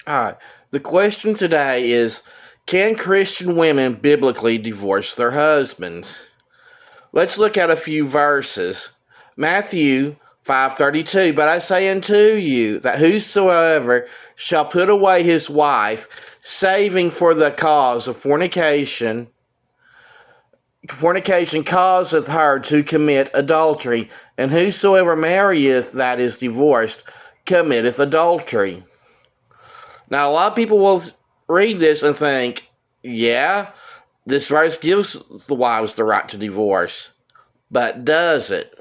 All right. The question today is, can Christian women biblically divorce their husbands? Let's look at a few verses. Matthew 5:32, but I say unto you that whosoever shall put away his wife, saving for the cause of fornication causeth her to commit adultery, and whosoever marrieth that is divorced committeth adultery. Now, a lot of people will read this and think, yeah, this verse gives the wives the right to divorce. But does it?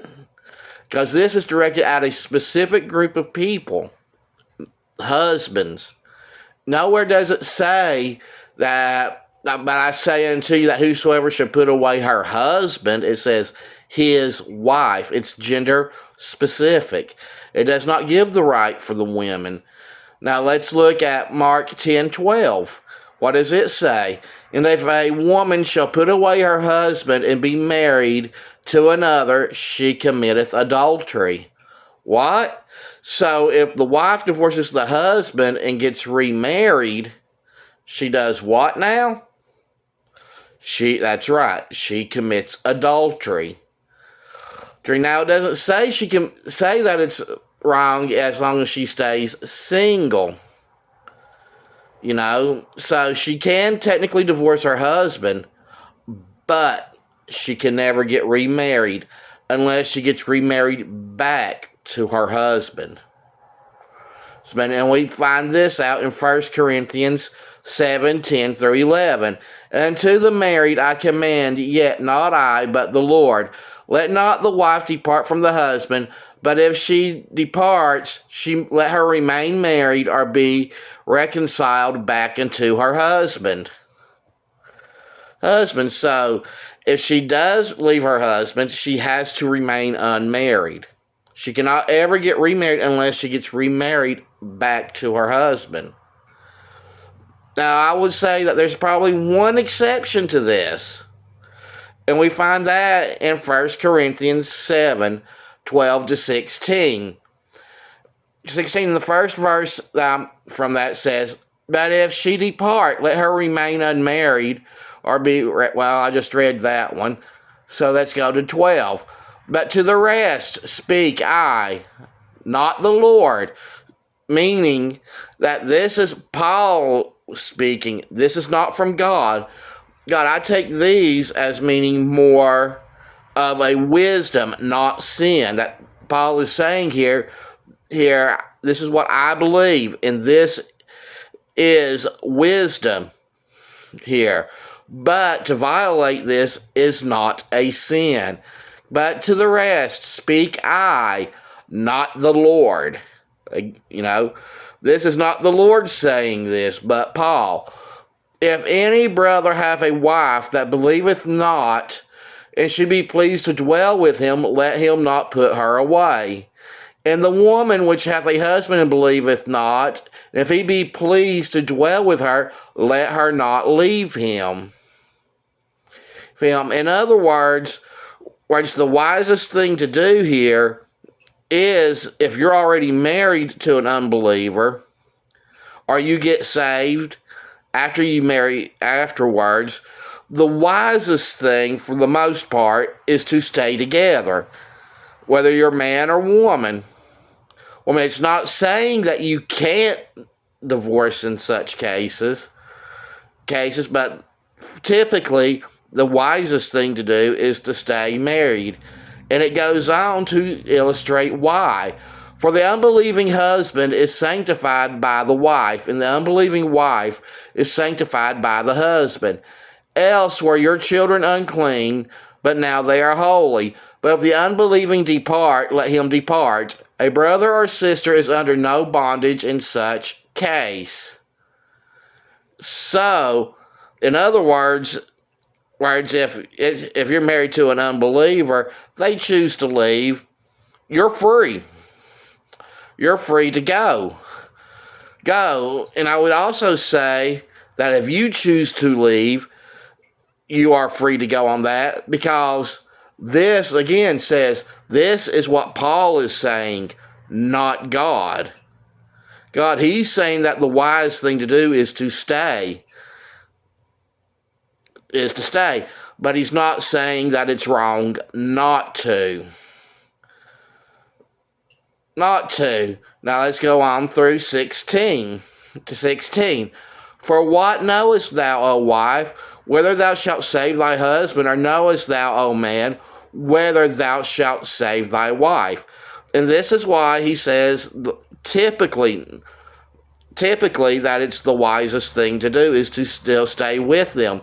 Because this is directed at a specific group of people, husbands. Nowhere does it say that, but I say unto you that whosoever should put away her husband, it says his wife. It's gender specific. It does not give the right for the women. Now let's look at Mark 10:12. What does it say? And if a woman shall put away her husband and be married to another, she committeth adultery. What? So if the wife divorces the husband and gets remarried, she does what now? That's right, she commits adultery. Now it doesn't say she can say that it's wrong as long as she stays single. So she can technically divorce her husband, but she can never get remarried unless she gets remarried back to her husband. And we find this out in 1 Corinthians 7:10 through 11. And unto the married I command, yet not I, but the Lord. Let not the wife depart from the husband, but if she departs, let her remain married or be reconciled back into her husband. So if she does leave her husband, she has to remain unmarried. She cannot ever get remarried unless she gets remarried back to her husband. Now, I would say that there's probably one exception to this. And we find that in 1 Corinthians 7:12 to 16. 16 in the first verse from that says, but if she depart, let her remain unmarried or be, well, I just read that one. So let's go to 12. But to the rest speak I, not the Lord. Meaning that this is Paul speaking. This is not from God. God, I take these as meaning more of a wisdom, not sin. That Paul is saying here, this is what I believe, and this is wisdom here. But to violate this is not a sin. But to the rest speak I, not the Lord. This is not the Lord saying this, but Paul. If any brother have a wife that believeth not, and she be pleased to dwell with him, let him not put her away. And the woman which hath a husband and believeth not, and if he be pleased to dwell with her, let her not leave him. In other words, the wisest thing to do here is, if you're already married to an unbeliever, or you get saved after you marry afterwards, the wisest thing for the most part is to stay together, whether you're man or woman. It's not saying that you can't divorce in such cases, but typically the wisest thing to do is to stay married. And it goes on to illustrate why. For the unbelieving husband is sanctified by the wife, and the unbelieving wife is sanctified by the husband. Else were your children unclean, but now they are holy. But if the unbelieving depart, let him depart. A brother or sister is under no bondage in such case. So, in other words, if you're married to an unbeliever, they choose to leave, you're free. You're free to go. And I would also say that if you choose to leave, you are free to go on that, because this, again, says this is what Paul is saying, not God. God, he's saying that the wise thing to do is to stay. But he's not saying that it's wrong not to. Not to. Now let's go on through 16 to 16. For what knowest thou, O wife, whether thou shalt save thy husband, or knowest thou, O man, whether thou shalt save thy wife? And this is why he says typically that it's the wisest thing to do is to still stay with them.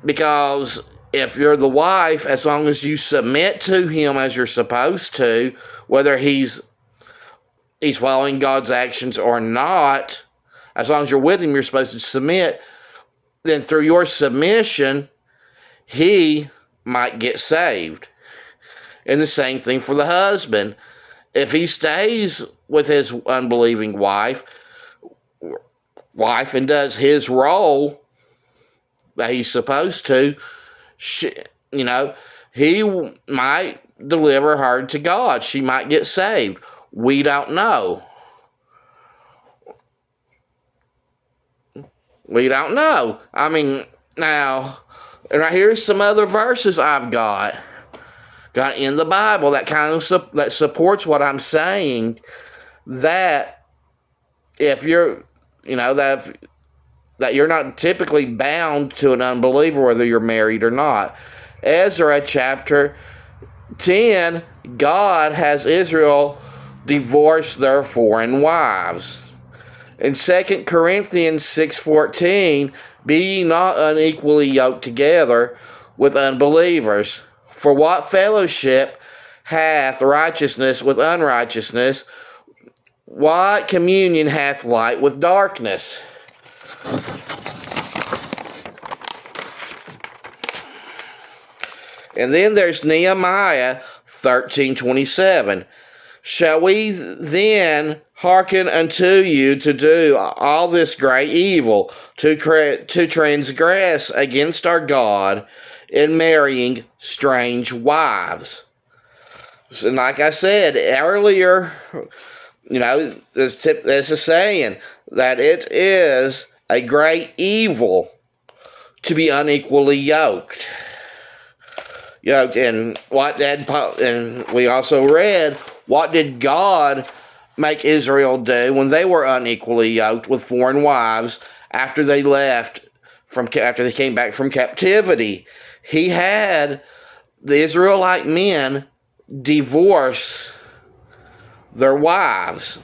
Because if you're the wife, as long as you submit to him as you're supposed to, whether he's following God's actions or not, as long as you're with him, you're supposed to submit, then through your submission, he might get saved. And the same thing for the husband. If he stays with his unbelieving wife and does his role that he's supposed to, he might deliver her to God. She might get saved. We don't know. We don't know. I mean, now, right here's some other verses I've got in the Bible that kind of that supports what I'm saying. That if you're, that you're not typically bound to an unbeliever whether you're married or not. Ezra chapter 10, God has Israel divorce their foreign wives. In 2 Corinthians 6:14, be ye not unequally yoked together with unbelievers. For what fellowship hath righteousness with unrighteousness? What communion hath light with darkness? And then there's Nehemiah 13:27. Shall we then hearken unto you to do all this great evil, to transgress against our God in marrying strange wives? And like I said earlier, there's a saying that it is a great evil to be unequally yoked. And we also read, what did God make Israel do when they were unequally yoked with foreign wives after they came back from captivity? He had the Israelite men divorce their wives.